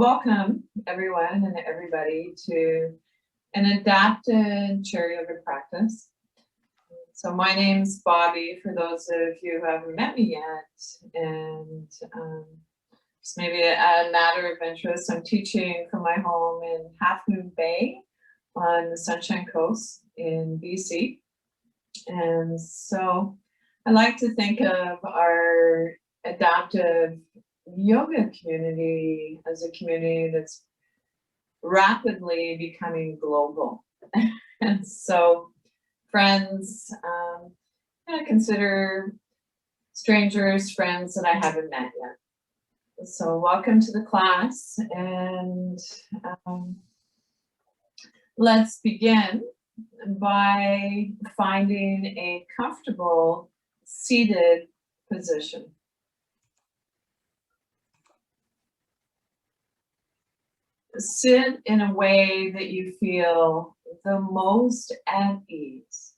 Welcome everyone and everybody to an adapted chair yoga practice. So my name's Bobbie, for those of you who haven't met me yet, and just maybe a matter of interest, I'm teaching from my home in Half Moon Bay on the Sunshine Coast in BC. And so I like to think of our adaptive yoga community as a community that's rapidly becoming global. And so friends, I consider strangers friends that I haven't met yet. So welcome to the class, and let's begin by finding a comfortable seated position. Sit in a way that you feel the most at ease.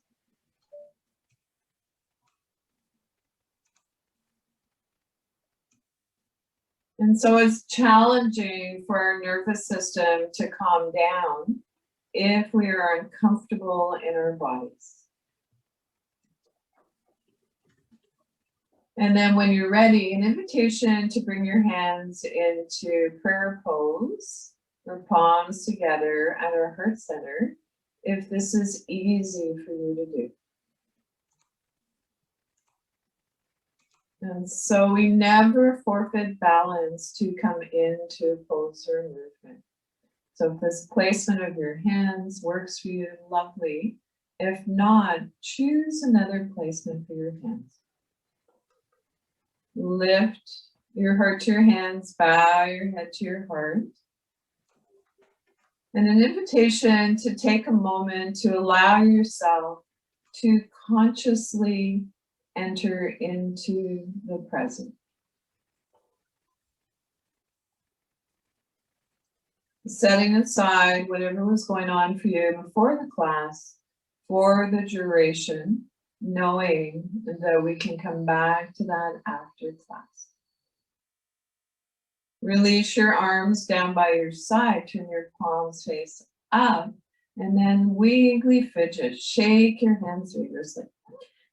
And so it's challenging for our nervous system to calm down if we are uncomfortable in our bodies. And then when you're ready, an invitation to bring your hands into prayer pose, or palms together at our heart center, if this is easy for you to do. And so we never forfeit balance to come into pose or movement. So if this placement of your hands works for you, lovely. If not, choose another placement for your hands. Lift your heart to your hands, bow your head to your heart. And an invitation to take a moment to allow yourself to consciously enter into the present. Setting aside whatever was going on for you before the class for the duration, knowing that we can come back to that after class. Release your arms down by your side, turn your palms face up, and then wiggly fidget, shake your hands vigorously.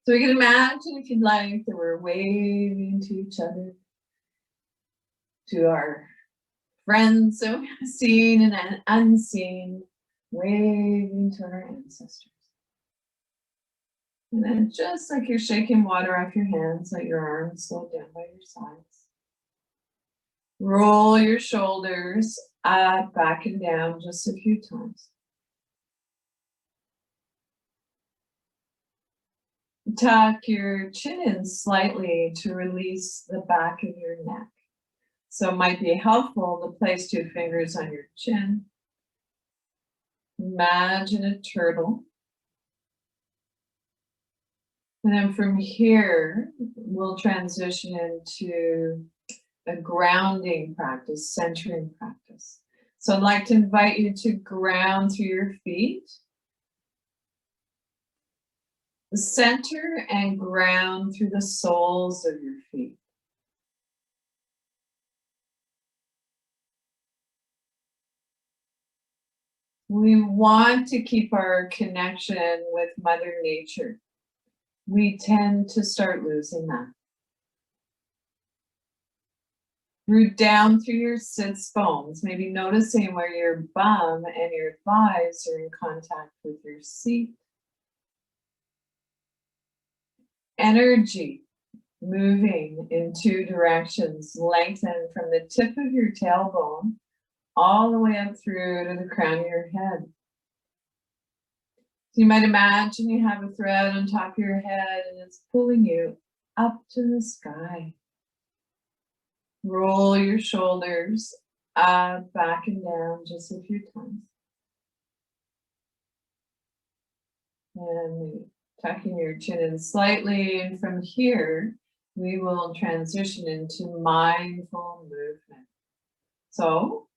So we can imagine, if you'd like, that we're waving to each other, to our friends that we've seen and unseen, waving to our ancestors. And then just like you're shaking water off your hands, let your arms slow down by your sides. Roll your shoulders up, back and down just a few times. Tuck your chin in slightly to release the back of your neck. So it might be helpful to place 2 fingers on your chin. Imagine a turtle. And then from here, we'll transition into a grounding practice, centering practice. So I'd like to invite you to ground through your feet. Center and ground through the soles of your feet. We want to keep our connection with Mother Nature. We tend to start losing that. Root down through your sits bones, maybe noticing where your bum and your thighs are in contact with your seat. Energy moving in 2 directions, lengthen from the tip of your tailbone all the way up through to the crown of your head. So you might imagine you have a thread on top of your head and it's pulling you up to the sky. Roll your shoulders up, back and down just a few times. And tucking your chin in slightly, and from here, we will transition into mindful movement. So,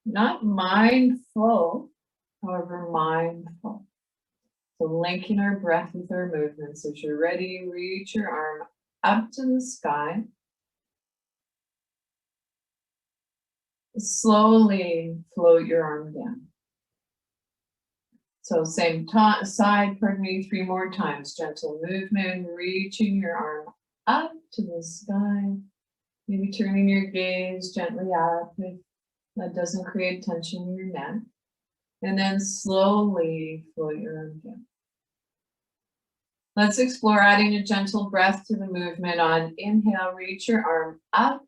not mindful, however mindful. So linking our breath with our movements. As you're ready, reach your arm up to the sky. Slowly float your arm down. So same side, pardon me, 3 more times. Gentle movement, reaching your arm up to the sky. Maybe turning your gaze gently up if that doesn't create tension in your neck. And then slowly float your arm down. Let's explore adding a gentle breath to the movement. On inhale, reach your arm up,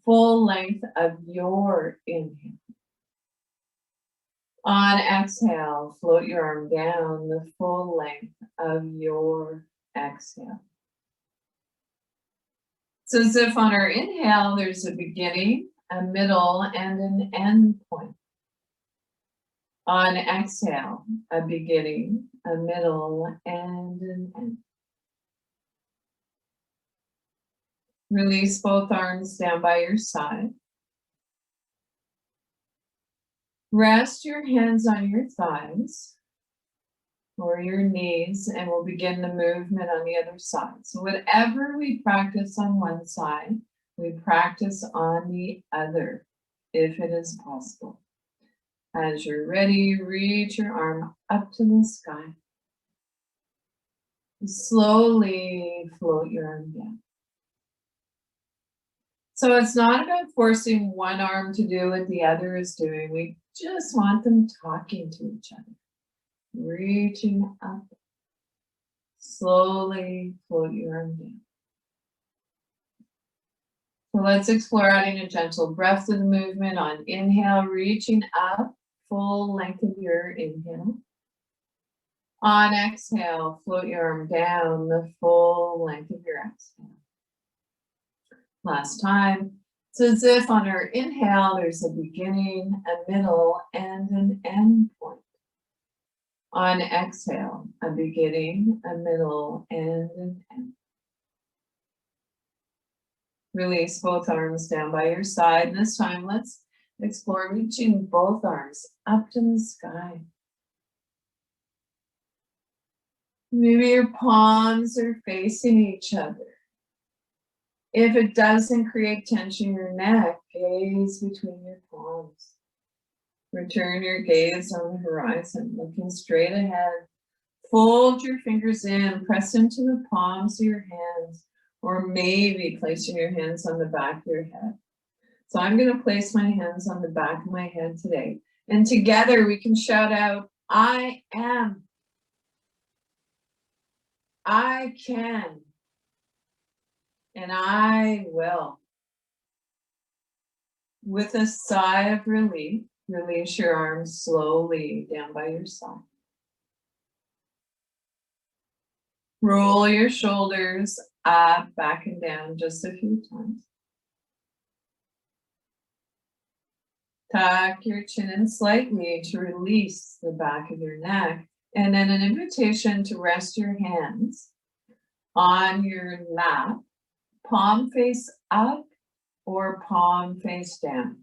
full length of your inhale. On exhale, float your arm down the full length of your exhale. So as if on our inhale, there's a beginning, a middle, and an end point. On exhale, a beginning, a middle, and an end. Release both arms down by your side. Rest your hands on your thighs or your knees, and we'll begin the movement on the other side. So whatever we practice on one side, we practice on the other, if it is possible. As you're ready, reach your arm up to the sky. Slowly float your arm down. So it's not about forcing one arm to do what the other is doing. We just want them talking to each other. Reaching up. Slowly float your arm down. So let's explore adding a gentle breath to the movement. On inhale, reaching up, full length of your inhale. On exhale, float your arm down the full length of your exhale. Last time. It's as if on our inhale, there's a beginning, a middle, and an end point. On exhale, a beginning, a middle, and an end. Release both arms down by your side. And this time, let's explore reaching both arms up to the sky. Maybe your palms are facing each other. If it doesn't create tension in your neck, gaze between your palms. Return your gaze on the horizon, looking straight ahead. Fold your fingers in, press into the palms of your hands, or maybe placing your hands on the back of your head. So I'm going to place my hands on the back of my head today. And together we can shout out, I am. I can. And I will. With a sigh of relief, release your arms slowly down by your side. Roll your shoulders up, back and down just a few times. Tuck your chin in slightly to release the back of your neck. And then an invitation to rest your hands on your lap, palm face up or palm face down.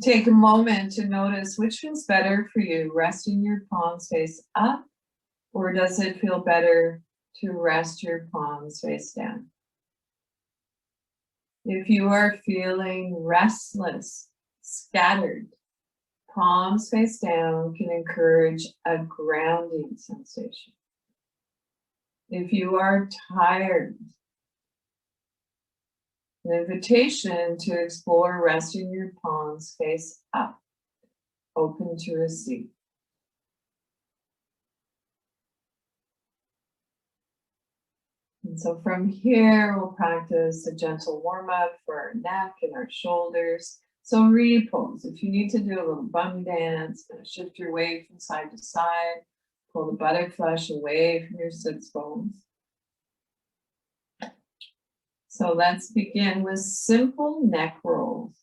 Take a moment to notice which feels better for you, resting your palms face up, or does it feel better to rest your palms face down? If you are feeling restless, scattered, palms face down can encourage a grounding sensation. If you are tired, an invitation to explore resting your palms face up, open to receive. And so from here, we'll practice a gentle warm-up for our neck and our shoulders. So repose. If you need to do a little bum dance, shift your weight from side to side, pull the buttock flesh away from your sits bones. So let's begin with simple neck rolls.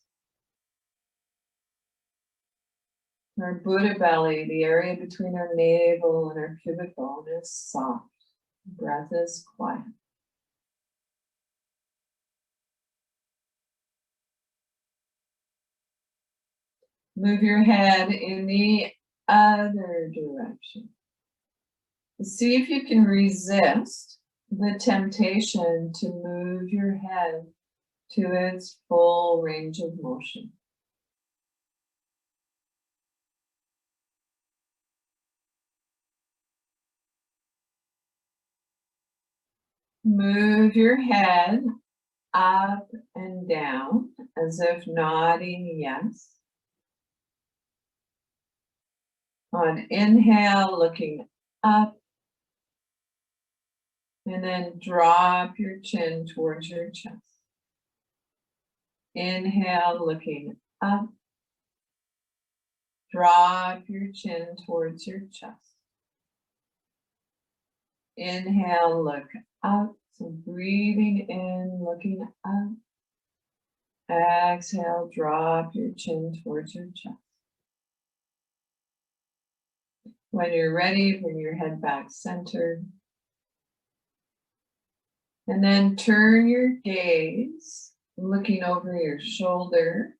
Our Buddha belly, the area between our navel and our pubic bone, is soft. Breath is quiet. Move your head in the other direction. See if you can resist the temptation to move your head to its full range of motion. Move your head up and down as if nodding yes. On inhale, looking up, and then drop your chin towards your chest. Inhale, looking up, drop your chin towards your chest. Inhale, look up, so breathing in, looking up. Exhale, drop your chin towards your chest. When you're ready, bring your head back centered. And then turn your gaze, looking over your shoulder.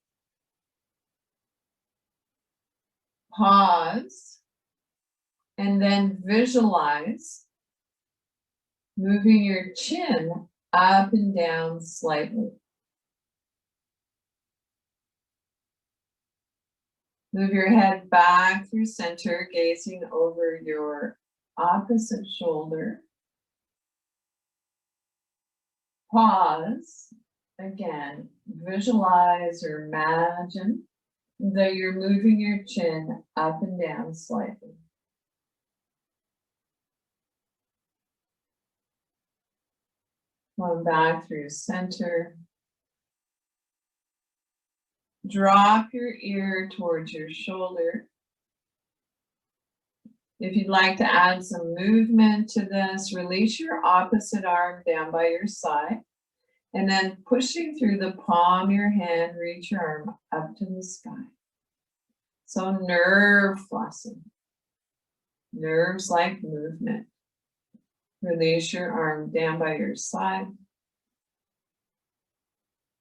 Pause, and then visualize moving your chin up and down slightly. Move your head back through center, gazing over your opposite shoulder. Pause. Again, visualize or imagine that you're moving your chin up and down slightly. Come back through center. Drop your ear towards your shoulder. If you'd like to add some movement to this, release your opposite arm down by your side. And then pushing through the palm of your hand, reach your arm up to the sky. So nerve flossing. Nerves like movement. Release your arm down by your side.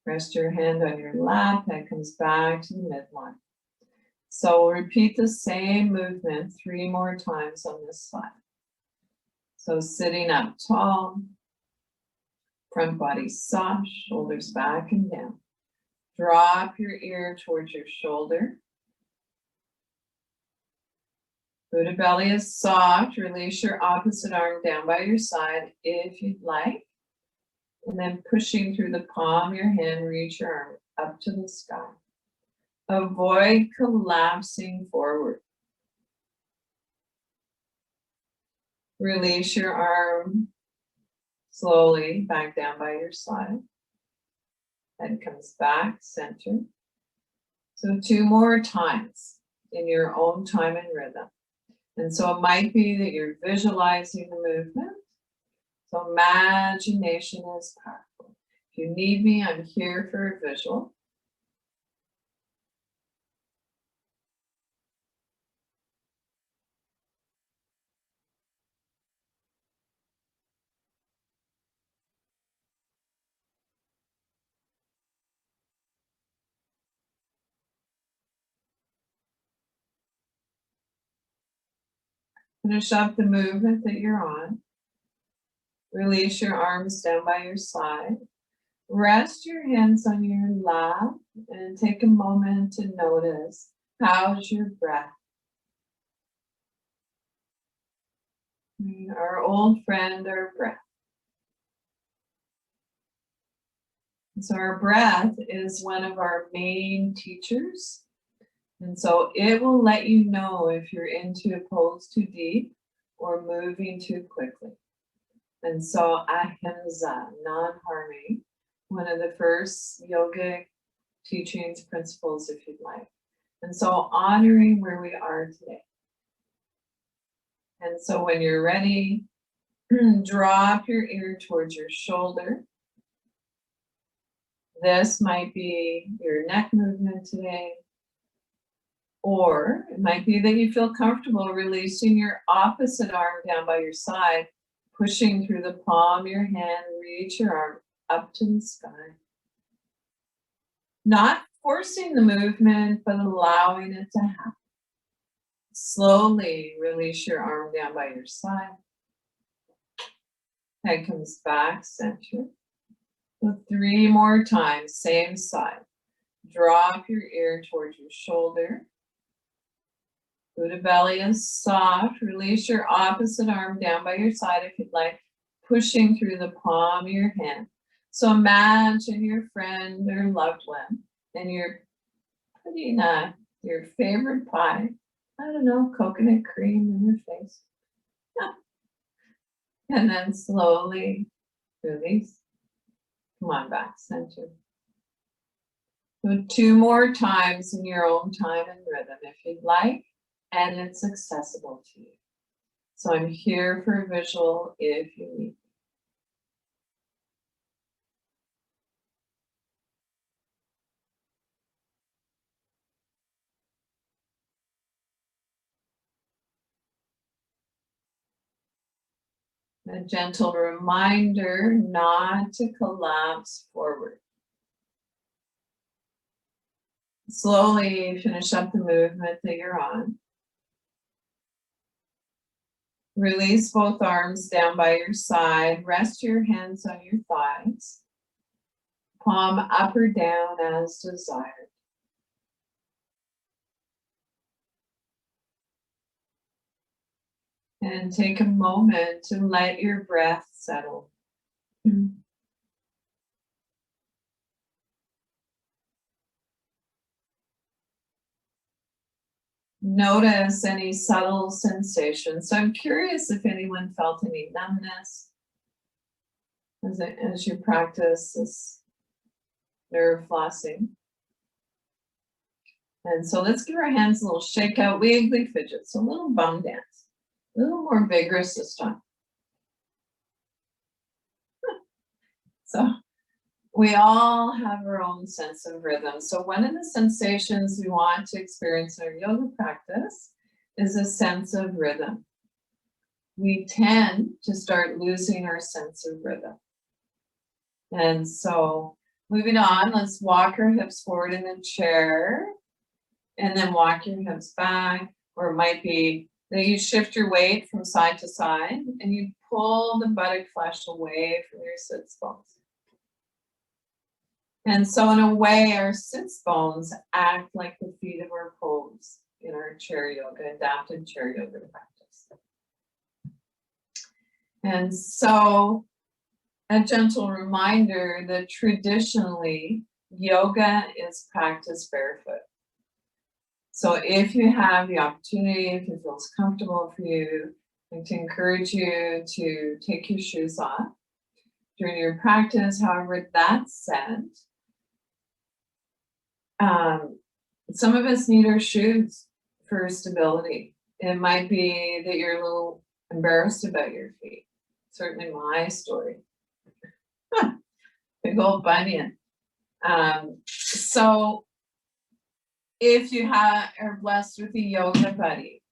Rest your hand on your lap, that comes back to the midline. So repeat the same movement 3 more times on this side. So sitting up tall, front body soft, shoulders back and down. Drop your ear towards your shoulder. Buddha belly is soft. Release your opposite arm down by your side if you'd like. And then pushing through the palm of your hand, reach your arm up to the sky. Avoid collapsing forward. Release your arm slowly back down by your side. Head comes back, center. So 2 more times in your own time and rhythm. And so it might be that you're visualizing the movement. So imagination is powerful. If you need me, I'm here for a visual. Finish up the movement that you're on. Release your arms down by your side. Rest your hands on your lap and take a moment to notice, how's your breath? Our old friend, our breath. So our breath is one of our main teachers. And so it will let you know if you're into a pose too deep or moving too quickly. And so ahimsa, non-harming, one of the first yogic teachings, principles, if you'd like. And so honoring where we are today. And so when you're ready, drop your ear towards your shoulder. This might be your neck movement today. Or it might be that you feel comfortable releasing your opposite arm down by your side, pushing through the palm of your hand, reach your arm up to the sky. Not forcing the movement, but allowing it to happen. Slowly release your arm down by your side. Head comes back, center. So 3 more times, same side. Drop your ear towards your shoulder. Buddha belly is soft. Release your opposite arm down by your side if you'd like, pushing through the palm of your hand. So imagine your friend or loved one, and you're putting your favorite pie, I don't know, coconut cream in their face. And then slowly release. Come on back, center. So 2 more times in your own time and rhythm if you'd like, and it's accessible to you. So I'm here for a visual if you need. A gentle reminder not to collapse forward. Slowly finish up the movement that you're on. Release both arms down by your side. Rest your hands on your thighs. Palm up or down as desired. And take a moment to let your breath settle. Notice any subtle sensations. So I'm curious if anyone felt any numbness as you practice this nerve flossing. And so let's give our hands a little shake out, wiggly fidget, so a little bum dance, a little more vigorous this time. So we all have our own sense of rhythm. So one of the sensations we want to experience in our yoga practice is a sense of rhythm. We tend to start losing our sense of rhythm. And so moving on, let's walk our hips forward in the chair and then walk your hips back, or it might be that you shift your weight from side to side and you pull the buttock flesh away from your sits bones. And so in a way, our sits bones act like the feet of our pose in our chair yoga, adapted chair yoga practice. And so a gentle reminder that traditionally yoga is practiced barefoot. So if you have the opportunity, if it feels comfortable for you, I'd like to encourage you to take your shoes off during your practice. However, that said, some of us need our shoes for stability. It might be that you're a little embarrassed about your feet. Certainly my story. Big old bunion. So if you are blessed with a yoga buddy,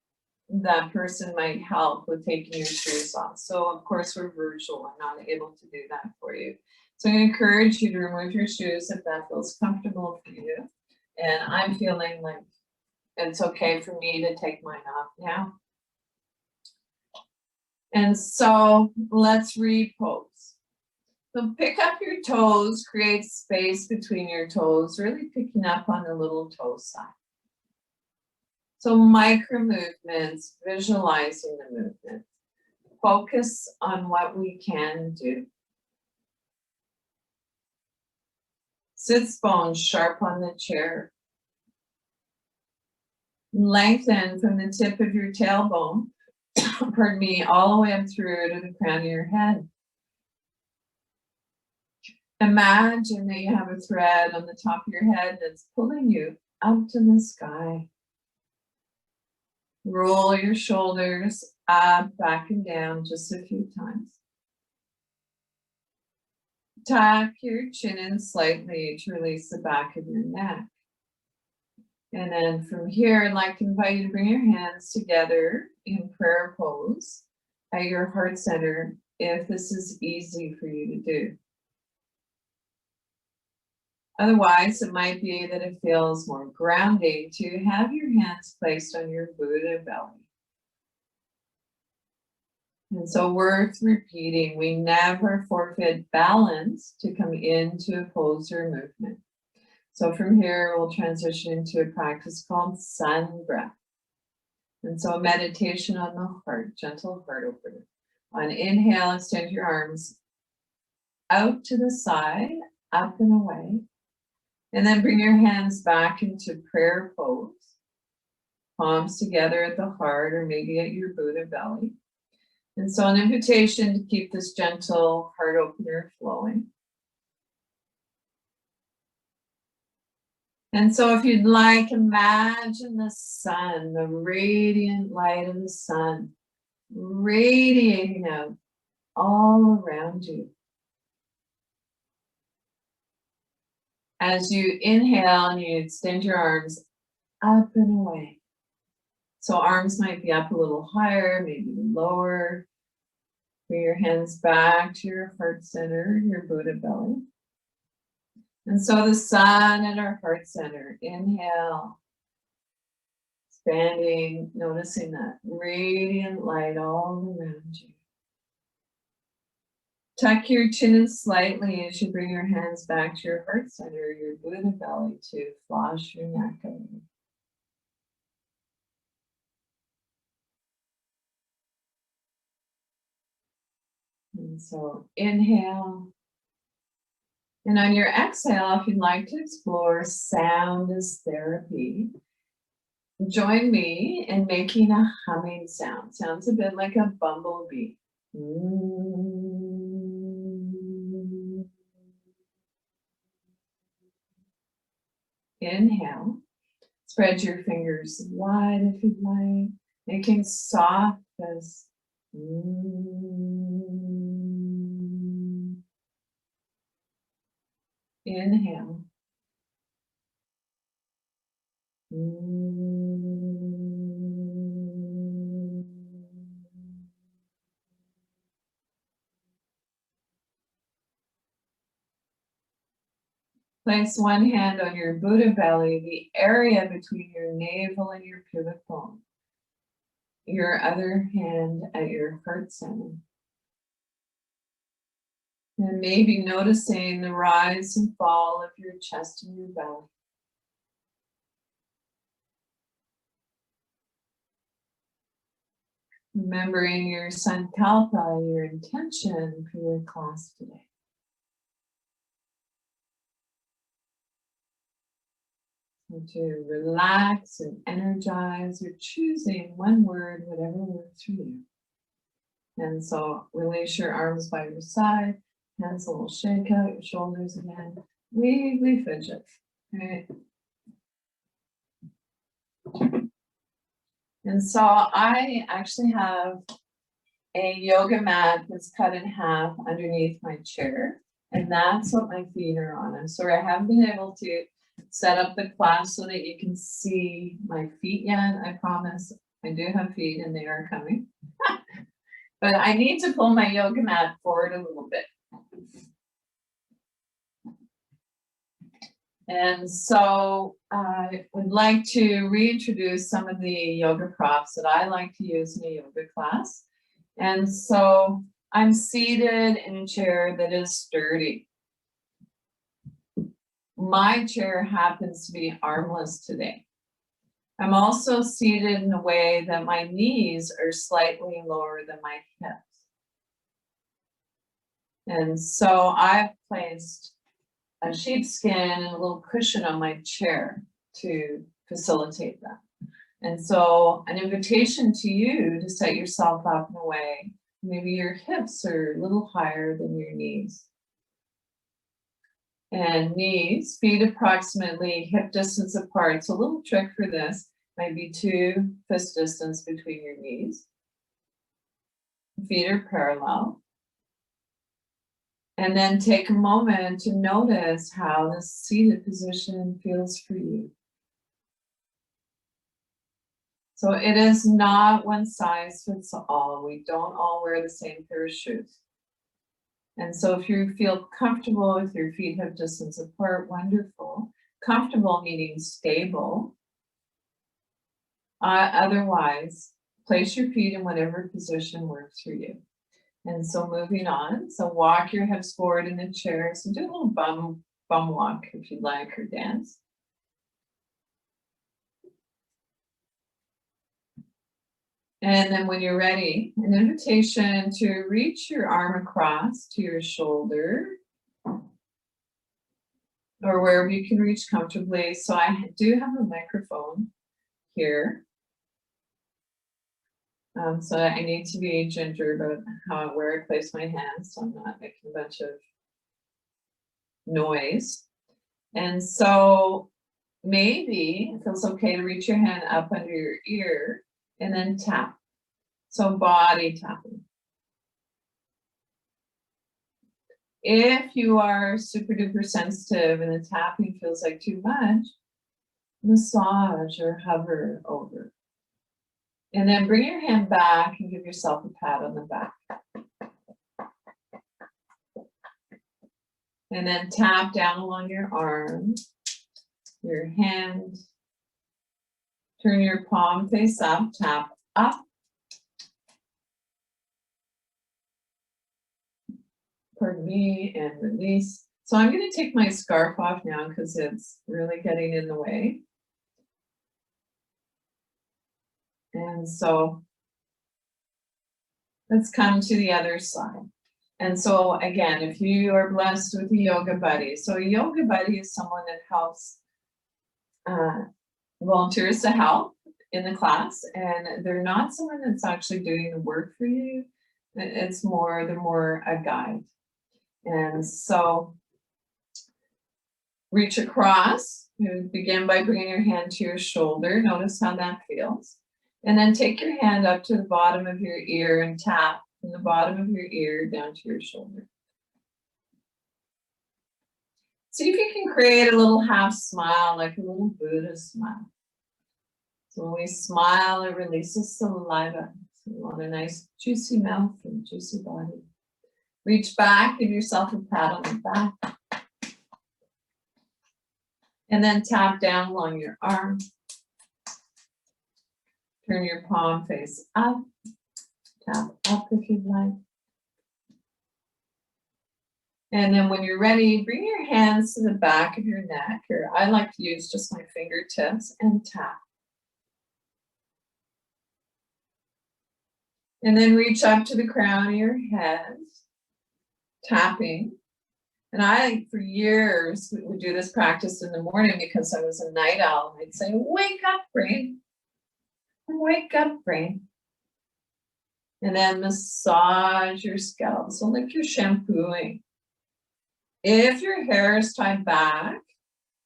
that person might help with taking your shoes off. So of course we're virtual. I'm not able to do that for you. So I encourage you to remove your shoes if that feels comfortable for you. And I'm feeling like it's okay for me to take mine off now. And so let's repose. So pick up your toes, create space between your toes, really picking up on the little toe side. So micro movements, visualizing the movement. Focus on what we can do. Sits bones sharp on the chair. Lengthen from the tip of your tailbone, pardon me, all the way up through to the crown of your head. Imagine that you have a thread on the top of your head that's pulling you up to the sky. Roll your shoulders up, back and down just a few times. Tuck your chin in slightly to release the back of your neck. And then from here, I'd like to invite you to bring your hands together in prayer pose at your heart center, if this is easy for you to do. Otherwise, it might be that it feels more grounding to have your hands placed on your Buddha belly. And so worth repeating, we never forfeit balance to come into a pose or movement. So from here, we'll transition into a practice called sun breath. And so meditation on the heart, gentle heart opener. On inhale, extend your arms out to the side, up and away. And then bring your hands back into prayer pose. Palms together at the heart or maybe at your Buddha belly. And so an invitation to keep this gentle heart opener flowing. And so if you'd like, imagine the sun, the radiant light of the sun, radiating out all around you. As you inhale and you extend your arms up and away. So arms might be up a little higher, maybe lower. Bring your hands back to your heart center, your Buddha belly. And so the sun at our heart center, inhale, expanding, noticing that radiant light all around you. Tuck your chin in slightly as you bring your hands back to your heart center, your Buddha belly, to floss your neck out. And so inhale. And on your exhale, if you'd like to explore sound as therapy, join me in making a humming sound. Sounds a bit like a bumblebee. Inhale. Spread your fingers wide if you'd like, making soft as inhale. Place one hand on your Buddha belly, the area between your navel and your pubic bone. Your other hand at your heart center. And maybe noticing the rise and fall of your chest and your belly. Remembering your sankalpa, your intention for your class today. So to relax and energize, you're choosing one word, whatever works for you. And so release your arms by your side, hands a little shake out, your shoulders again, wiggly fidget. Okay. And so I actually have a yoga mat that's cut in half underneath my chair, and that's what my feet are on. I'm sorry, I haven't been able to set up the class so that you can see my feet yet. I promise I do have feet and they are coming. But I need to pull my yoga mat forward a little bit. And so I would like to reintroduce some of the yoga props that I like to use in a yoga class. And so I'm seated in a chair that is sturdy. My chair happens to be armless today. I'm also seated in a way that my knees are slightly lower than my hips. And so I've placed a sheepskin and a little cushion on my chair to facilitate that. And so an invitation to you to set yourself up in a way, maybe your hips are a little higher than your knees. And knees, feet approximately hip distance apart. So a little trick for this might be 2 fist distance between your knees. Feet are parallel. And then take a moment to notice how this seated position feels for you. So it is not one size fits all. We don't all wear the same pair of shoes. And so if you feel comfortable with your feet hip distance apart, wonderful. Comfortable meaning stable. Otherwise, place your feet in whatever position works for you. And so moving on, so walk your hips forward in the chair. So do a little bum walk if you'd like, or dance. And then when you're ready, an invitation to reach your arm across to your shoulder or wherever you can reach comfortably. So I do have a microphone here. So I need to be ginger about where I place my hands, so I'm not making a bunch of noise. And so maybe it feels okay to reach your hand up under your ear and then tap. So body tapping. If you are super duper sensitive and the tapping feels like too much, massage or hover over. And then bring your hand back and give yourself a pat on the back. And then tap down along your arm, your hand. Turn your palm face up, tap up. Pardon me, and release. So I'm going to take my scarf off now because it's really getting in the way. And so let's come to the other side. And so again, if you are blessed with a yoga buddy, so a yoga buddy is someone that helps volunteers to help in the class, and they're not someone that's actually doing the work for you. It's more, they're more a guide. And so reach across. You begin by bringing your hand to your shoulder. Notice how that feels. And then take your hand up to the bottom of your ear and tap from the bottom of your ear down to your shoulder. See if you can create a little half smile, like a little Buddha smile. So when we smile, it releases saliva. So you want a nice juicy mouth and juicy body. Reach back, give yourself a pat on the back. And then tap down along your arm. Turn your palm face up. Tap up if you'd like. And then when you're ready, bring your hands to the back of your neck, or I like to use just my fingertips, and tap. And then reach up to the crown of your head, tapping. And I, for years, would do this practice in the morning because I was a night owl. I'd say, wake up, brain. Wake up, brain. And then massage your scalp. So like you're shampooing. If your hair is tied back,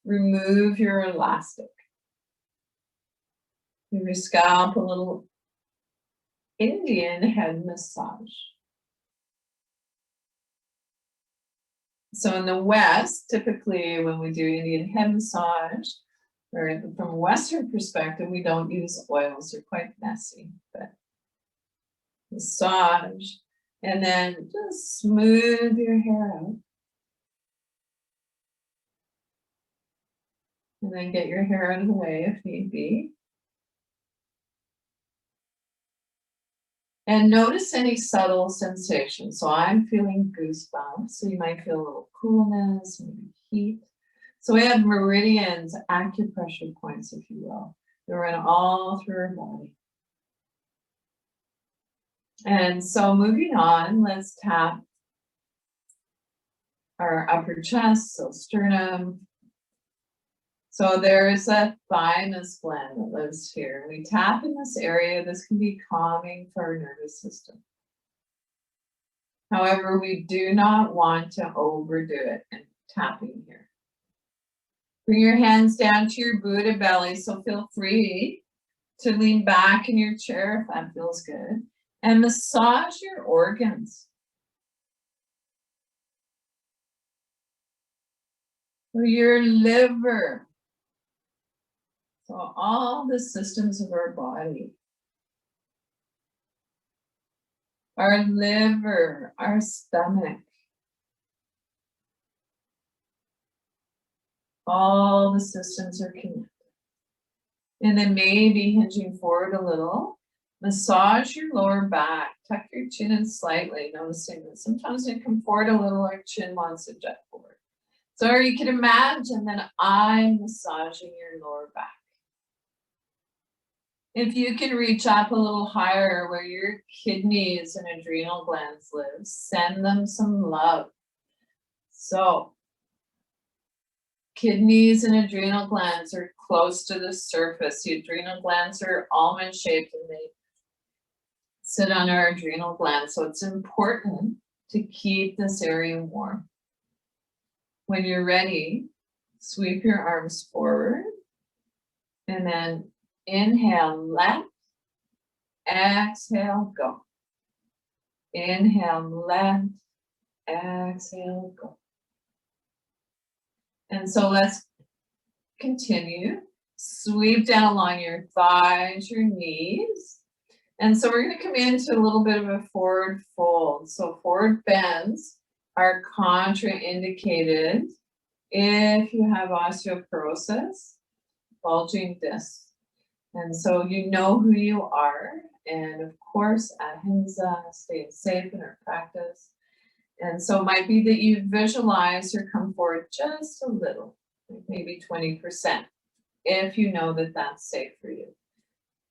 remove your elastic. Give your scalp a little Indian head massage. So in the West, typically when we do Indian head massage, or from a Western perspective, we don't use oils. They're quite messy, but massage. And then just smooth your hair out. And then get your hair out of the way if need be. And notice any subtle sensations. So I'm feeling goosebumps. So you might feel a little coolness, maybe heat. So we have meridians, acupressure points, if you will. They run all through our body. And so moving on, let's tap our upper chest, so sternum. So there's a thymus gland that lives here. We tap in this area. This can be calming for our nervous system. However, we do not want to overdo it in tapping here. Bring your hands down to your Buddha belly. So feel free to lean back in your chair if that feels good. And massage your organs. So your liver. So all the systems of our body. Our liver, our stomach. All the systems are connected. And then maybe hinging forward a little. Massage your lower back, tuck your chin in slightly, noticing that sometimes you come forward a little, our chin wants to jet forward. So you can imagine that I'm massaging your lower back. If you can reach up a little higher where your kidneys and adrenal glands live, send them some love. So kidneys and adrenal glands are close to the surface. The adrenal glands are almond shaped and they sit on our adrenal glands. So it's important to keep this area warm. When you're ready, sweep your arms forward and then inhale left, exhale, go. Inhale left, exhale, go. And so let's continue. Sweep down along your thighs, your knees. And so we're going to come into a little bit of a forward fold. So forward bends are contraindicated if you have osteoporosis, bulging discs. And so you know who you are. And of course, ahimsa, staying safe in our practice. And so it might be that you visualize or come forward just a little, maybe 20%, if you know that that's safe for you.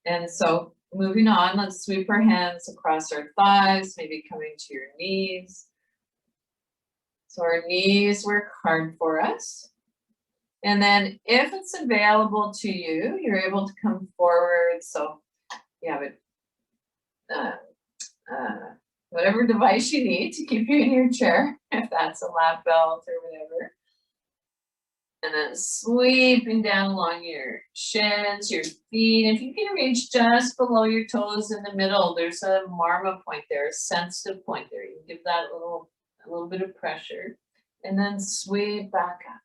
And so moving on, let's sweep our hands across our thighs, maybe coming to your knees. So our knees work hard for us. And then if it's available to you, you're able to come forward. So you have it, whatever device you need to keep you in your chair, if that's a lap belt or whatever. And then sweeping down along your shins, your feet. If you can reach just below your toes in the middle, there's a marma point there, a sensitive point there. You can give that a little bit of pressure. And then sweep back up.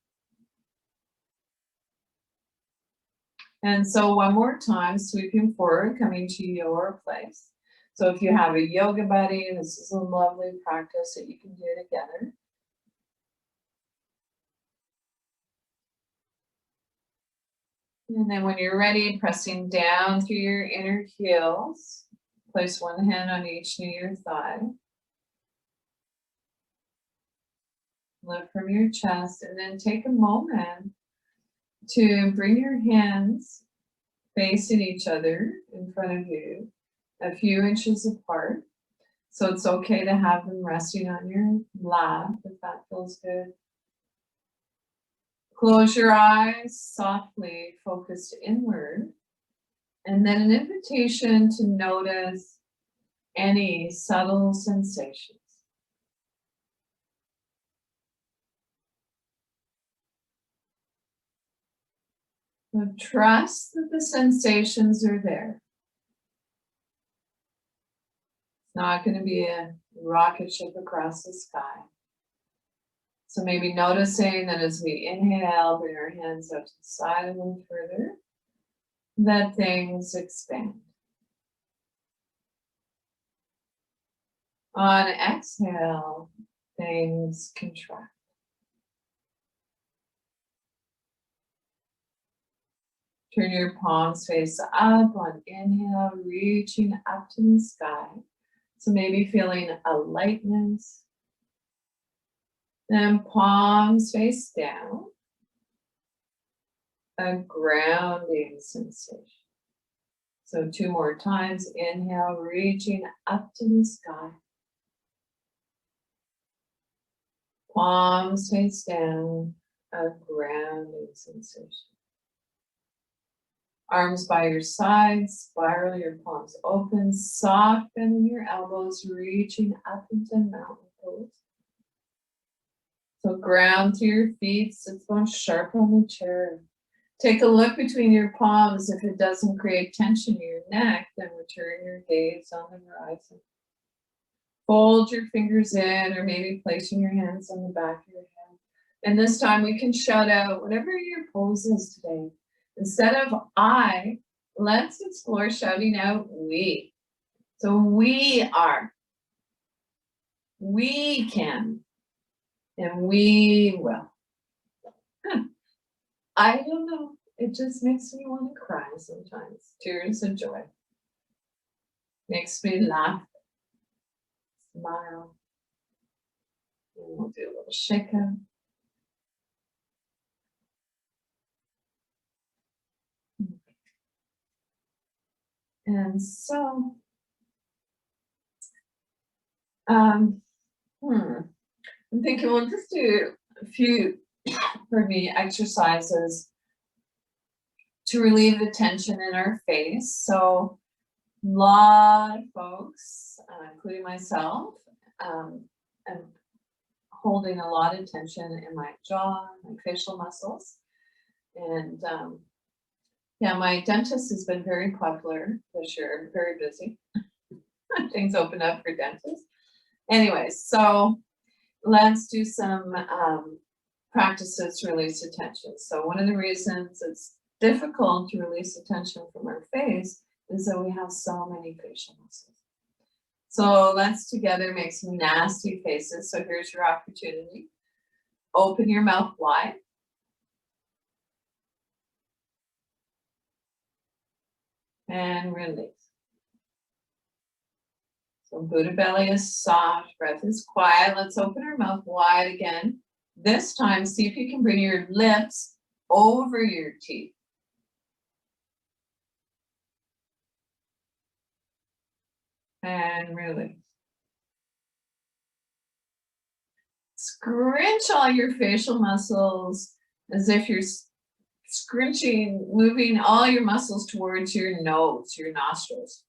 And so one more time, sweeping forward, coming to your place. So if you have a yoga buddy, this is a lovely practice that you can do together. And then when you're ready, pressing down through your inner heels, place one hand on each knee or thigh. Lift from your chest, and then take a moment to bring your hands facing each other in front of you, a few inches apart. So it's okay to have them resting on your lap if that feels good. Close your eyes, softly focused inward, and then an invitation to notice any subtle sensations. So trust that the sensations are there. It's not going to be a rocket ship across the sky. So maybe noticing that as we inhale, bring our hands up to the side a little further, that things expand. On exhale, things contract. Turn your palms face up on inhale, reaching up to the sky. So maybe feeling a lightness. Then palms face down, a grounding sensation. So 2 more times, inhale, reaching up to the sky. Palms face down, a grounding sensation. Arms by your sides, spiral your palms open, soft bending your elbows, reaching up into mountain pose. So ground through your feet, sit bones sharp on the chair. Take a look between your palms. If it doesn't create tension in your neck, then return your gaze on the horizon. Fold your fingers in, or maybe placing your hands on the back of your head. And this time we can shout out whatever your pose is today. Instead of I, let's explore shouting out we. So we are. We can. And we will. I don't know. It just makes me want to cry sometimes. Tears of joy. makes me laugh, smile. And we'll do a little shake out. And so, I'm thinking we'll just do a few, for me, exercises to relieve the tension in our face. So, a lot of folks, including myself, am holding a lot of tension in my jaw, my facial muscles. And yeah, my dentist has been very popular this year, very busy. Things open up for dentists. Anyways, so let's do some practices to release the tension. So one of the reasons it's difficult to release the tension from our face is that we have so many facial muscles. So let's together make some nasty faces. So here's your opportunity. Open your mouth wide. And release. So Buddha belly is soft, breath is quiet. Let's open our mouth wide again. This time, see if you can bring your lips over your teeth. And release. Scrunch all your facial muscles as if you're scrunching, moving all your muscles towards your nose, your nostrils.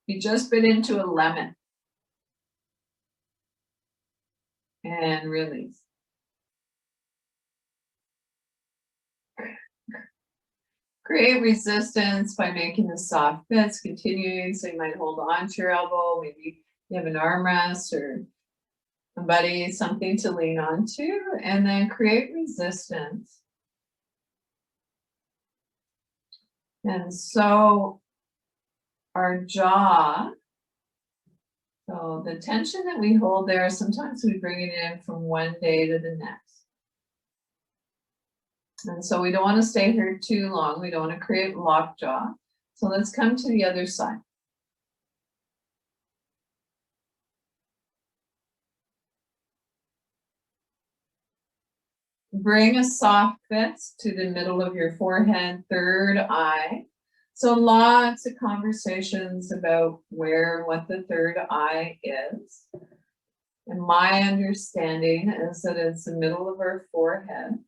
You just bit into a lemon. And release. Create resistance by making the soft fists, continuing. So you might hold on to your elbow, maybe you have an armrest or somebody, something to lean onto, and then create resistance. And so our jaw, so the tension that we hold there, sometimes we bring it in from one day to the next. And so we don't want to stay here too long. We don't want to create lockjaw. So let's come to the other side. Bring a soft fist to the middle of your forehead, third eye. So lots of conversations about where and what the third eye is. And my understanding is that it's the middle of our forehead.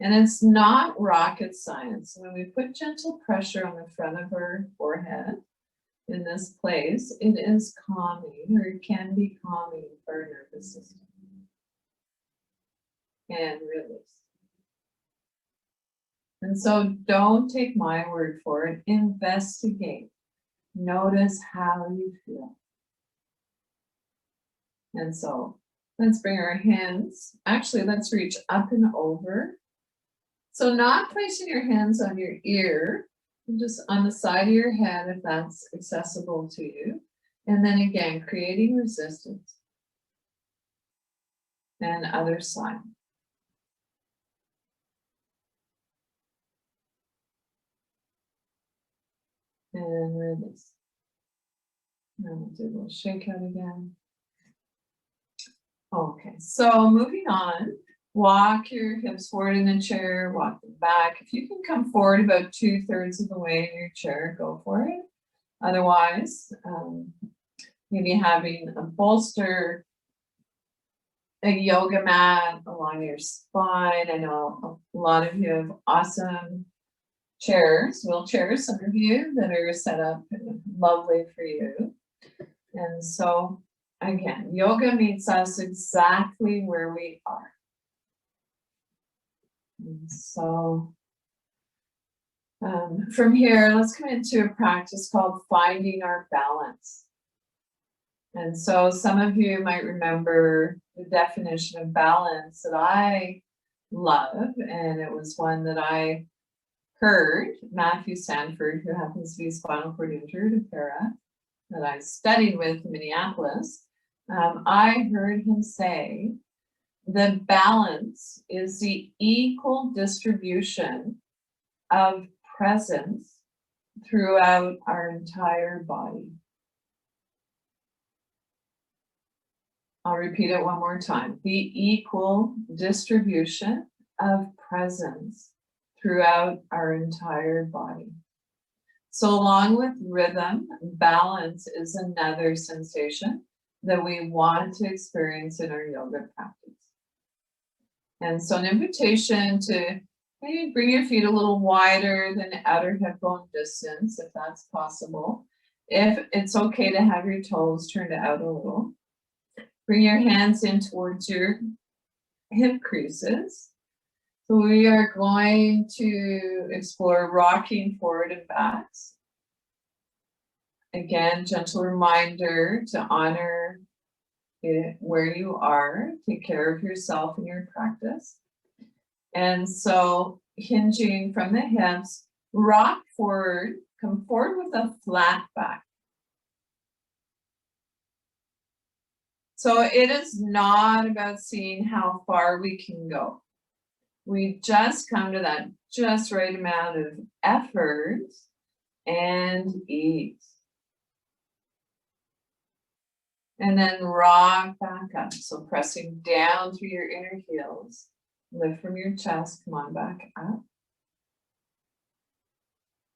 And it's not rocket science. When we put gentle pressure on the front of our forehead in this place, it is calming, or it can be calming for our nervous system. And release. And so don't take my word for it. Investigate. Notice how you feel. And so let's bring our hands. Actually, let's reach up and over. So not placing your hands on your ear, just on the side of your head if that's accessible to you. And then again, creating resistance. And other side. And release. And we'll do a little shake out again. Okay, so moving on. Walk your hips forward in the chair, walk them back. If you can come forward about 2/3 of the way in your chair, go for it. Otherwise, maybe having a bolster, a yoga mat along your spine. I know a lot of you have awesome chairs, wheelchairs, some of you that are set up lovely for you. And so, again, yoga meets us exactly where we are. And so from here, let's come into a practice called finding our balance. And so some of you might remember the definition of balance that I love, and it was one that I heard Matthew Sanford, who happens to be spinal cord injured, a para, that I studied with in Minneapolis. I heard him say, the balance is the equal distribution of presence throughout our entire body. I'll repeat it one more time. The equal distribution of presence throughout our entire body. So along with rhythm, balance is another sensation that we want to experience in our yoga practice. And so an invitation to maybe bring your feet a little wider than outer hip bone distance, if that's possible. If it's okay to have your toes turned out a little. Bring your hands in towards your hip creases. So we are going to explore rocking forward and back. Again, gentle reminder to honor where you are, take care of yourself in your practice. And so hinging from the hips, rock forward, come forward with a flat back. So it is not about seeing how far we can go. We just come to that just right amount of effort and ease. And then rock back up. So pressing down through your inner heels. Lift from your chest, come on back up.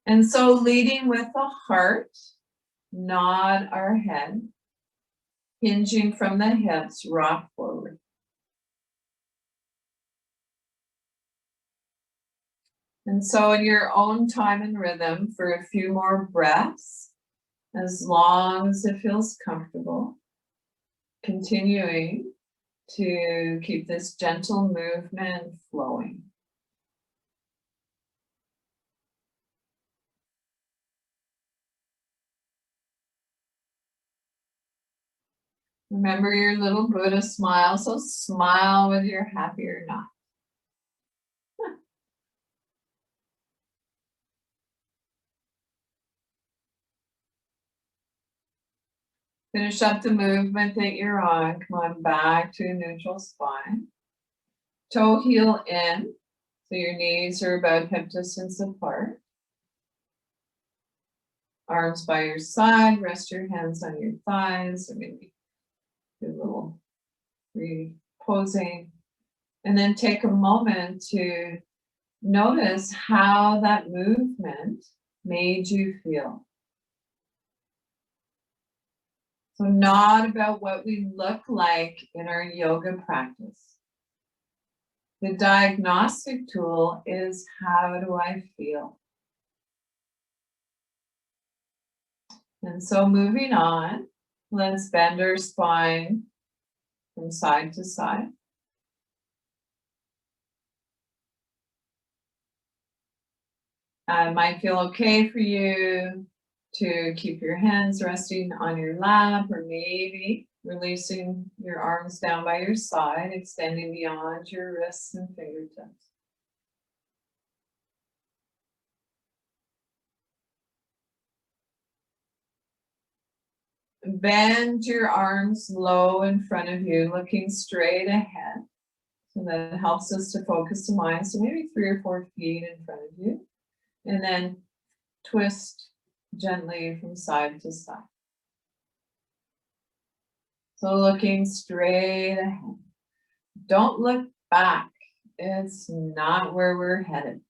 And so leading with the heart, nod our head. Hinging from the hips, rock forward. And so in your own time and rhythm for a few more breaths, as long as it feels comfortable, continuing to keep this gentle movement flowing. Remember your little Buddha smile, so smile whether you're happy or not. Finish up the movement that you're on. Come on back to a neutral spine. Toe heel in, so your knees are about hip distance apart. Arms by your side, rest your hands on your thighs, or maybe do a little reposing. And then take a moment to notice how that movement made you feel. So not about what we look like in our yoga practice. The diagnostic tool is, how do I feel? And so moving on, let's bend our spine from side to side. It might feel okay for you to keep your hands resting on your lap, or maybe releasing your arms down by your side, extending beyond your wrists and fingertips. Bend your arms low in front of you, looking straight ahead. So that helps us to focus the mind. So maybe 3 or 4 feet in front of you. And then twist gently from side to side. So looking straight ahead. Don't look back. It's not where we're headed.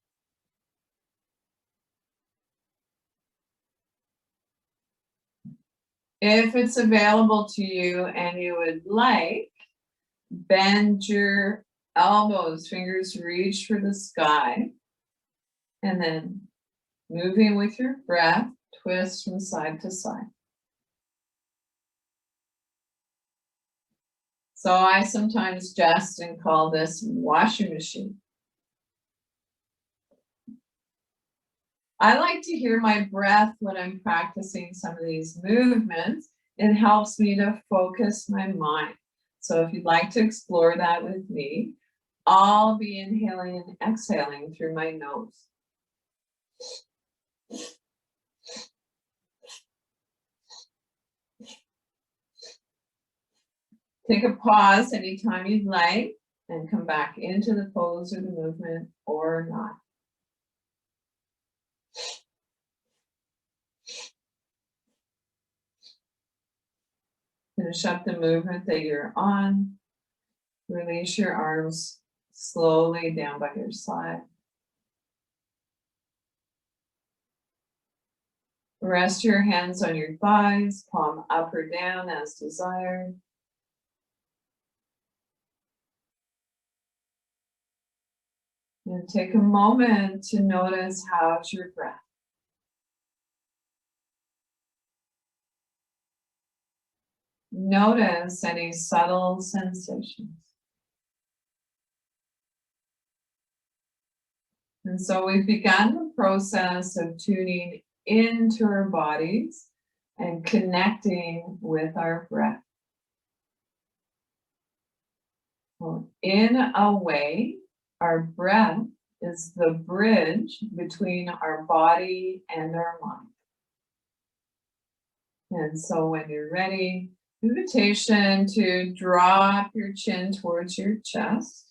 If it's available to you and you would like, bend your elbows, fingers reach for the sky, and then moving with your breath, twist from side to side. So I sometimes jest and call this washing machine. I like to hear my breath when I'm practicing some of these movements. It helps me to focus my mind. So if you'd like to explore that with me, I'll be inhaling and exhaling through my nose. Take a pause anytime you'd like and come back into the pose or the movement or not. Finish up the movement that you're on. Release your arms slowly down by your side. Rest your hands on your thighs, palm up or down as desired. And take a moment to notice how's your breath. Notice any subtle sensations. And so we've begun the process of tuning into our bodies and connecting with our breath. Well, in a way, our breath is the bridge between our body and our mind. And so when you're ready, invitation to drop your chin towards your chest.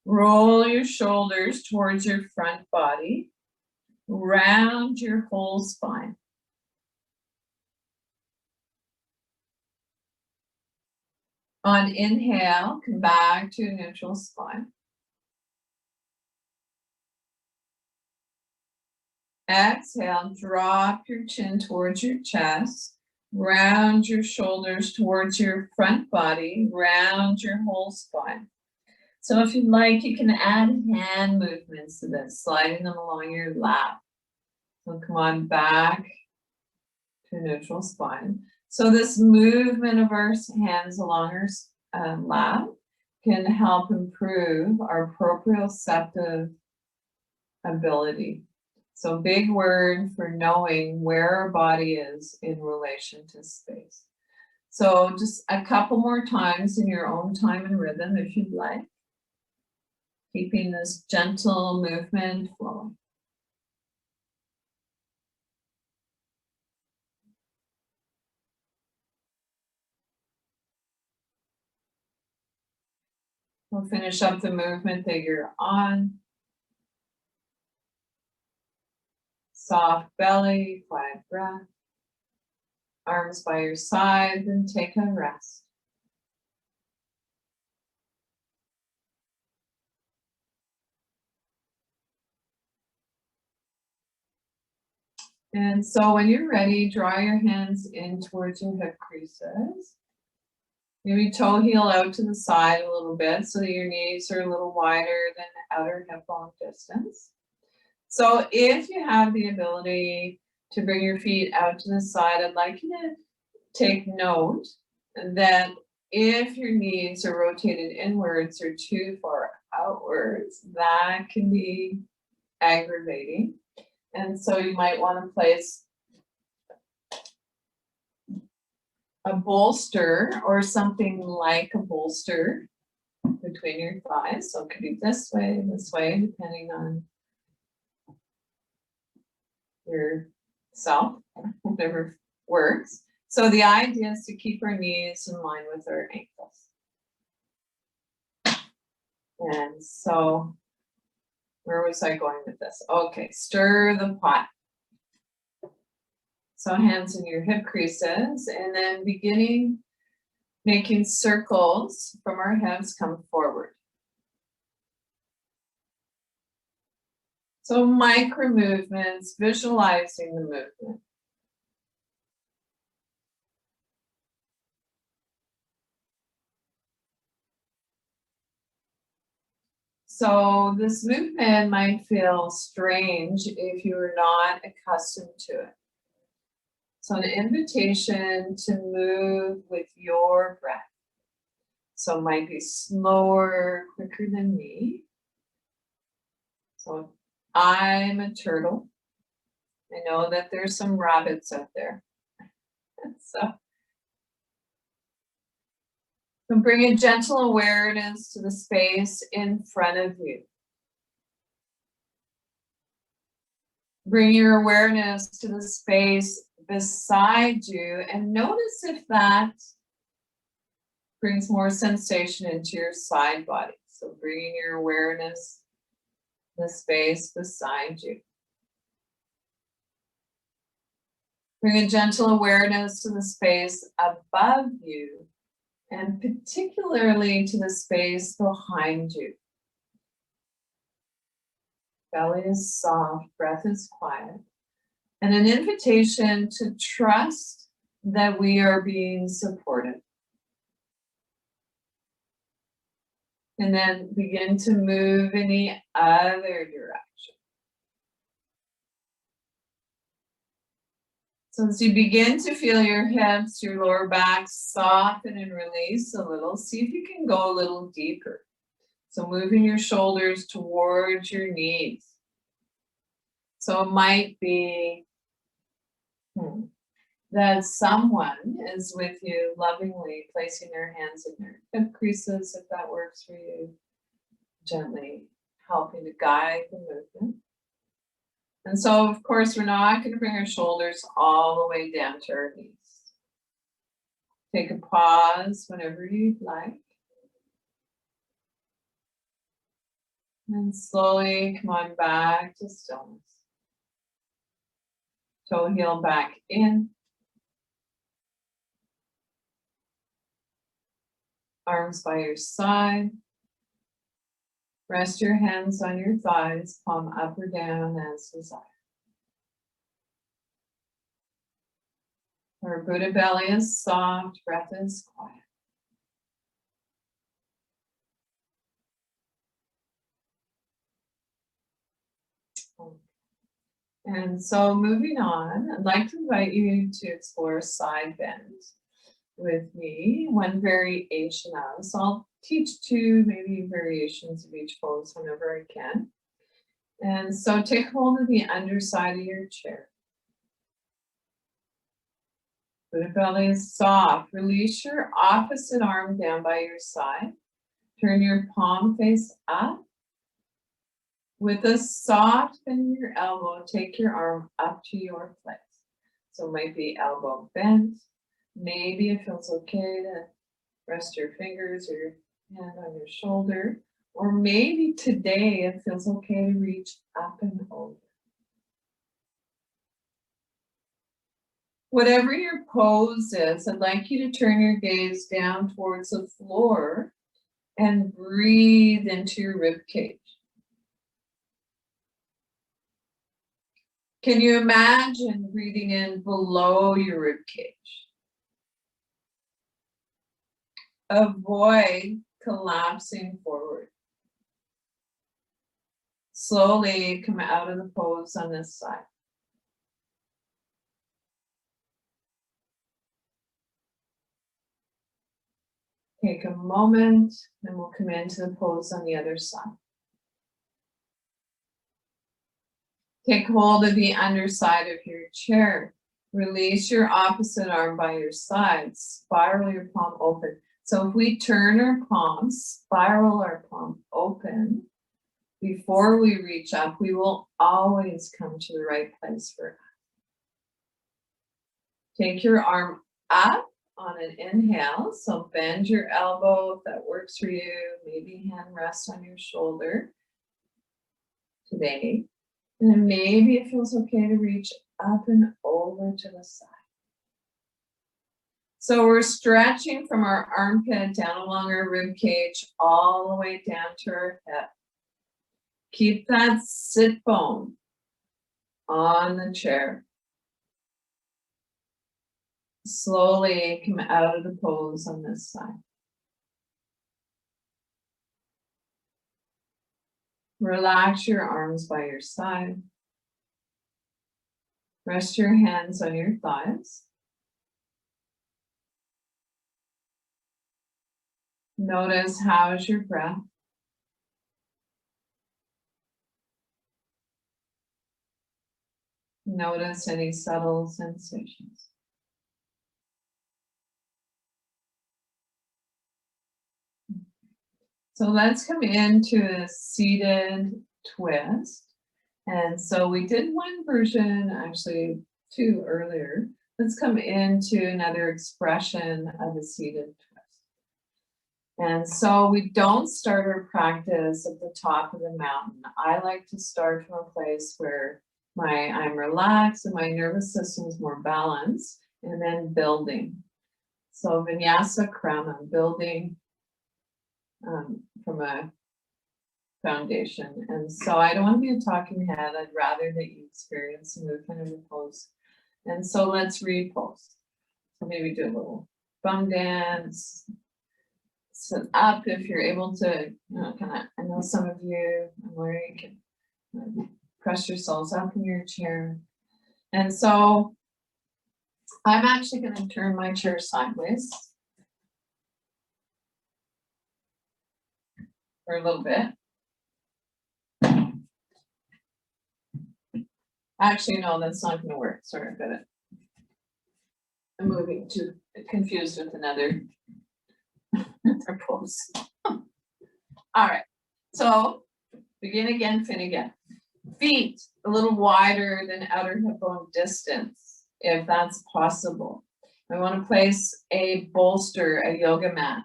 Roll your shoulders towards your front body. Round your whole spine. On inhale, come back to a neutral spine. Exhale, drop your chin towards your chest. Round your shoulders towards your front body. Round your whole spine. So if you'd like, you can add hand movements to this, sliding them along your lap. So come on back to neutral spine. So this movement of our hands along our lap can help improve our proprioceptive ability. So big word for knowing where our body is in relation to space. So just a couple more times in your own time and rhythm if you'd like. Keeping this gentle movement flowing. We'll finish up the movement that you're on. Soft belly, quiet breath. Arms by your side, then take a rest. And so when you're ready, draw your hands in towards your hip creases. Maybe toe heel out to the side a little bit so that your knees are a little wider than the outer hip bone distance. So if you have the ability to bring your feet out to the side, I'd like you to take note that if your knees are rotated inwards or too far outwards, that can be aggravating. And so you might want to place a bolster or something like a bolster between your thighs. So it could be this way, depending on yourself, whatever works. So the idea is to keep our knees in line with our ankles. And so where was I going with this? Okay, stir the pot. So hands in your hip creases, and then beginning making circles from our hips, come forward. So micro movements, visualizing the movement. So this movement might feel strange if you are not accustomed to it. So an invitation to move with your breath. So it might be slower, quicker than me. So I'm a turtle. I know that there's some rabbits out there. So bring a gentle awareness to the space in front of you. Bring your awareness to the space beside you and notice if that brings more sensation into your side body. So bringing your awareness to the space beside you. Bring a gentle awareness to the space above you, and particularly to the space behind you. Belly is soft, breath is quiet, and an invitation to trust that we are being supported. And then begin to move in the other direction. So as you begin to feel your hips, your lower back soften and release a little, see if you can go a little deeper. So moving your shoulders towards your knees. So it might be that someone is with you lovingly, placing their hands in their hip creases, if that works for you, gently helping to guide the movement. And so, of course, we're not going to bring our shoulders all the way down to our knees. Take a pause whenever you'd like. And slowly come on back to stillness. Toe heel back in. Arms by your side. Rest your hands on your thighs, palm up or down as desired. Our Buddha belly is soft, breath is quiet. And so moving on, I'd like to invite you to explore side bend with me, one variation of. So I'll teach two maybe variations of each pose whenever I can. And so take hold of the underside of your chair. Buddha belly is soft. Release your opposite arm down by your side. Turn your palm face up. With a soft bend in your elbow, take your arm up to your place. So it might be elbow bent. Maybe it feels okay to rest your fingers or your hand on your shoulder. Or maybe today it feels okay to reach up and over. Whatever your pose is, I'd like you to turn your gaze down towards the floor and breathe into your rib cage. Can you imagine breathing in below your rib cage? Avoid collapsing forward. Slowly come out of the pose on this side. Take a moment, and we'll come into the pose on the other side. Take hold of the underside of your chair. Release your opposite arm by your side. Spiral your palm open. So if we turn our palms, spiral our palm open, before we reach up, we will always come to the right place for us. Take your arm up on an inhale. So bend your elbow if that works for you. Maybe hand rest on your shoulder today. And then maybe it feels okay to reach up and over to the side. So we're stretching from our armpit down along our rib cage, all the way down to our hip. Keep that sit bone on the chair. Slowly come out of the pose on this side. Relax your arms by your side. Rest your hands on your thighs. Notice how's your breath. Notice any subtle sensations. So let's come into a seated twist. And so we did one version, actually two earlier. Let's come into another expression of a seated twist. And so we don't start our practice at the top of the mountain. I like to start from a place where I'm relaxed and my nervous system is more balanced. And then building. So vinyasa krama, building from a foundation. And so I don't want to be a talking head. I'd rather that you experience and move kind of a pose. And so let's repose. So maybe do a little bum dance. Sit up if you're able to, kind of, I know some of you, I'm worried, can press yourselves up in your chair. And so I'm actually going to turn my chair sideways for a little bit. Actually, no, that's not going to work. Sorry about it. I'm moving to confused with another pose. All right. So begin again, fin again. Feet a little wider than outer hip bone distance, if that's possible. I want to place a bolster, a yoga mat.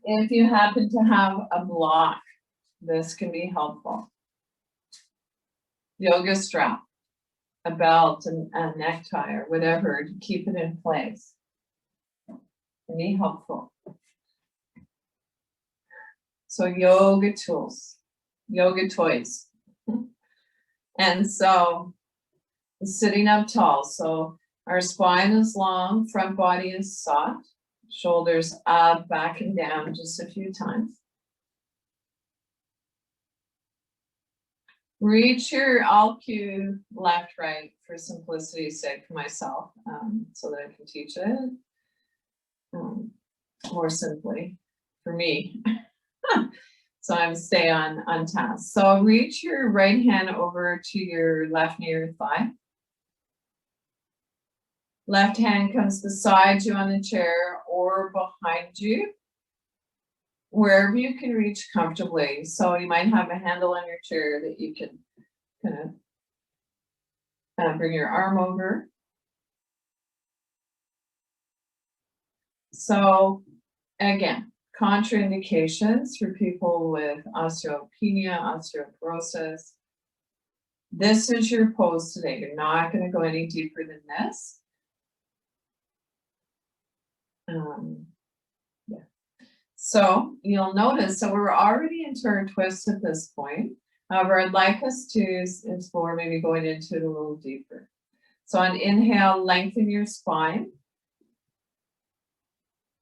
If you happen to have a block, this can be helpful. Yoga strap, a belt, a necktie, or whatever to keep it in place. Can be helpful. So yoga tools, yoga toys. And so sitting up tall. So our spine is long, front body is soft, shoulders up, back and down just a few times. Reach your, I'll cue left, right for simplicity's sake for myself, so that I can teach it more simply for me. So I'm stay on task. So reach your right hand over to your left near your thigh. Left hand comes beside you on the chair or behind you, wherever you can reach comfortably. So you might have a handle on your chair that you can kind of bring your arm over. So again, contraindications for people with osteopenia, osteoporosis. This is your pose today. You're not going to go any deeper than this. Yeah. So you'll notice, so we're already into our twist at this point. However, I'd like us to explore maybe going into it a little deeper. So on inhale, lengthen your spine.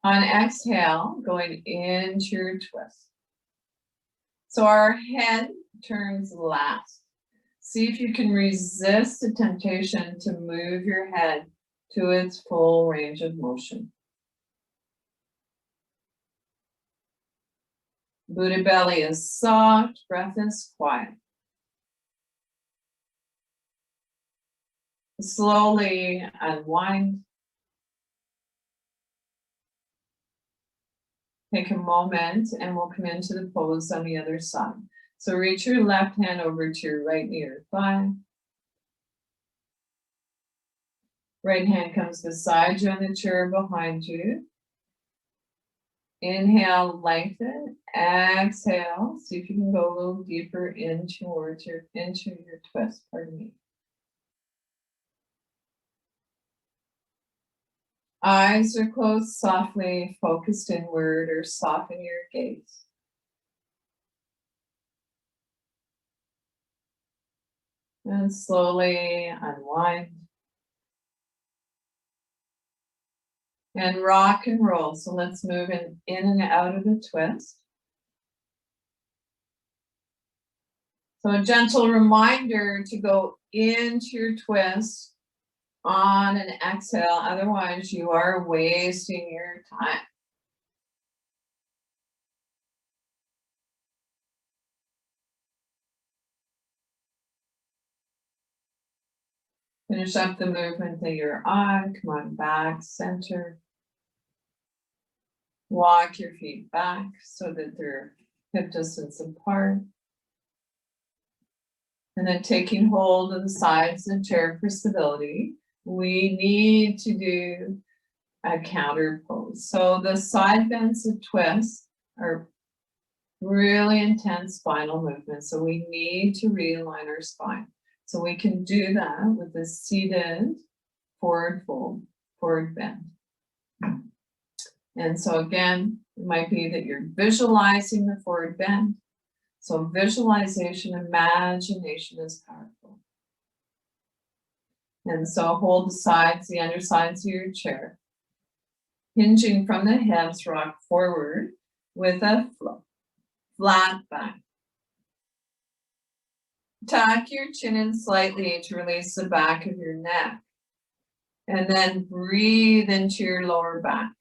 On exhale, going into your twist. So our head turns last. See if you can resist the temptation to move your head to its full range of motion. Buddha belly is soft, breath is quiet. Slowly unwind. Take a moment and we'll come into the pose on the other side. So reach your left hand over to your right near your thigh. Right hand comes beside you on the chair behind you. Inhale, lengthen. Exhale. See if you can go a little deeper into your twist. Pardon me. Eyes are closed, softly focused inward, or soften your gaze. And slowly unwind. And rock and roll. So let's move in and out of the twist. So a gentle reminder to go into your twist on an exhale. Otherwise, you are wasting your time. Finish up the movement of your eye. Come on back, center. Walk your feet back so that they're hip distance apart. And then taking hold of the sides of the chair for stability, we need to do a counter pose. So the side bends and twists are really intense spinal movement. So we need to realign our spine. So we can do that with a seated forward fold, forward bend. And so again, it might be that you're visualizing the forward bend. So visualization, imagination is powerful. And so hold the sides, the undersides of your chair. Hinging from the hips, rock forward with a flat back. Tuck your chin in slightly to release the back of your neck. And then breathe into your lower back.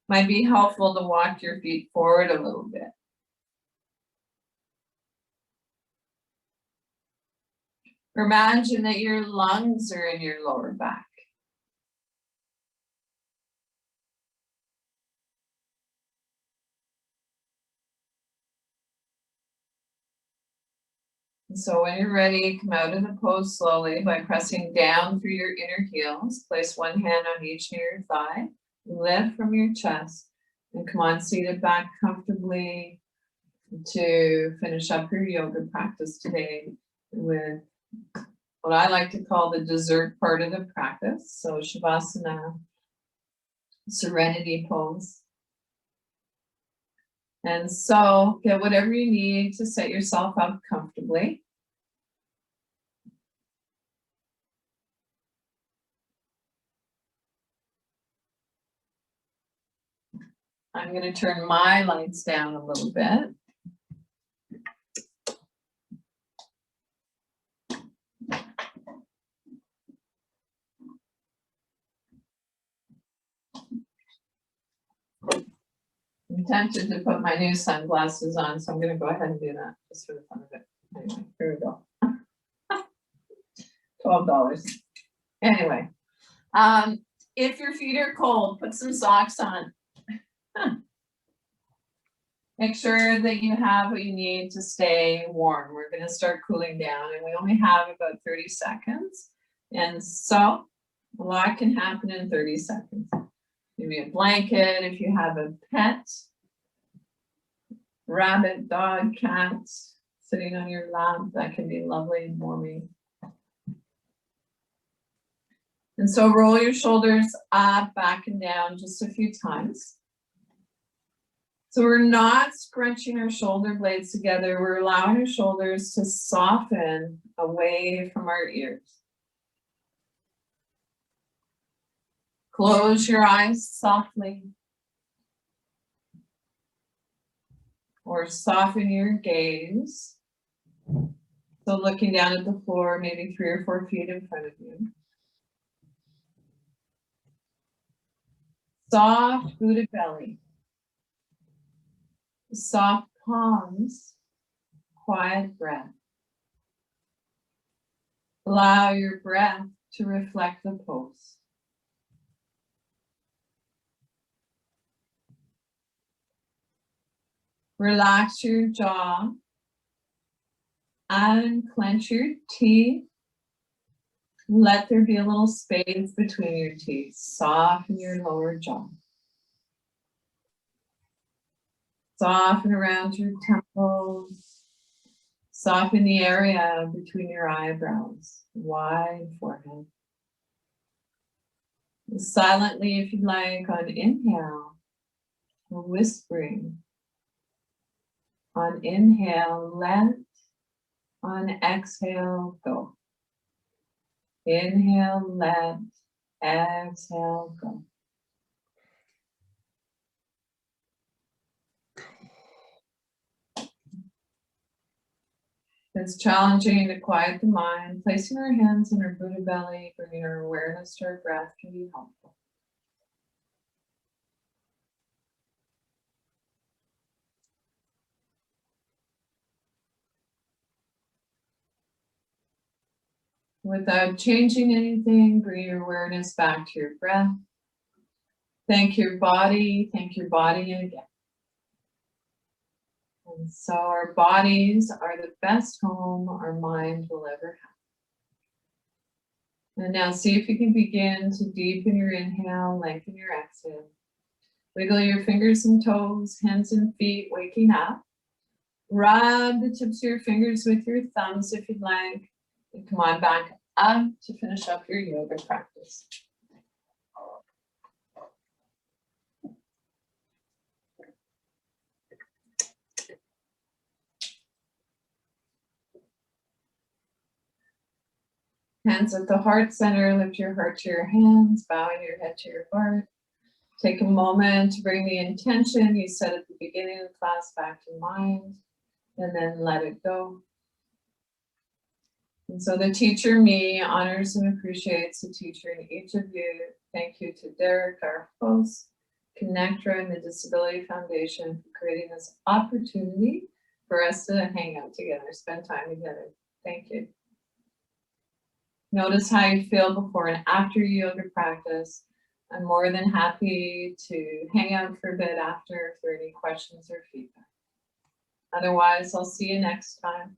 Might be helpful to walk your feet forward a little bit. Or imagine that your lungs are in your lower back. And so when you're ready, come out of the pose slowly by pressing down through your inner heels. Place one hand on each near your thigh. Lift from your chest. And come on, seated back comfortably to finish up your yoga practice today with what I like to call the dessert part of the practice. So Shavasana, Serenity pose. And so get whatever you need to set yourself up comfortably. I'm going to turn my lights down a little bit. I'm tempted to put my new sunglasses on, so I'm going to go ahead and do that just for the fun of it. Anyway, here we go. $12. Anyway, if your feet are cold, put some socks on. Make sure that you have what you need to stay warm. We're going to start cooling down, and we only have about 30 seconds. And so a lot can happen in 30 seconds. Maybe a blanket if you have a pet, rabbit, dog, cat sitting on your lap. That can be lovely and warming. And so roll your shoulders up, back and down just a few times. So we're not scrunching our shoulder blades together. We're allowing our shoulders to soften away from our ears. Close your eyes softly. Or soften your gaze. So looking down at the floor, maybe 3 or 4 feet in front of you. Soft Buddha belly. Soft palms, quiet breath. Allow your breath to reflect the pose. Relax your jaw, unclench your teeth. Let there be a little space between your teeth. Soften your lower jaw. Soften around your temples. Soften the area between your eyebrows. Wide forehead. Silently, if you'd like, on inhale, or whispering. On inhale, let. On exhale, go. Inhale, let. Exhale, go. It's challenging to quiet the mind. Placing our hands in our Buddha belly, bringing our awareness to our breath can be helpful. Without changing anything, bring your awareness back to your breath. Thank your body again. And so our bodies are the best home our mind will ever have. And now see if you can begin to deepen your inhale, lengthen your exhale. Wiggle your fingers and toes, hands and feet, waking up. Rub the tips of your fingers with your thumbs if you'd like. And come on back up to finish up your yoga practice. Hands at the heart center, lift your heart to your hands, bowing your head to your heart. Take a moment to bring the intention you set at the beginning of the class back to mind, and then let it go. And so the teacher, me, honors and appreciates the teacher in each of you. Thank you to Derek, our host, ConnecTra, and the Disability Foundation for creating this opportunity for us to hang out together, spend time together. Thank you. Notice how you feel before and after your yoga practice. I'm more than happy to hang out for a bit after if there are any questions or feedback. Otherwise, I'll see you next time.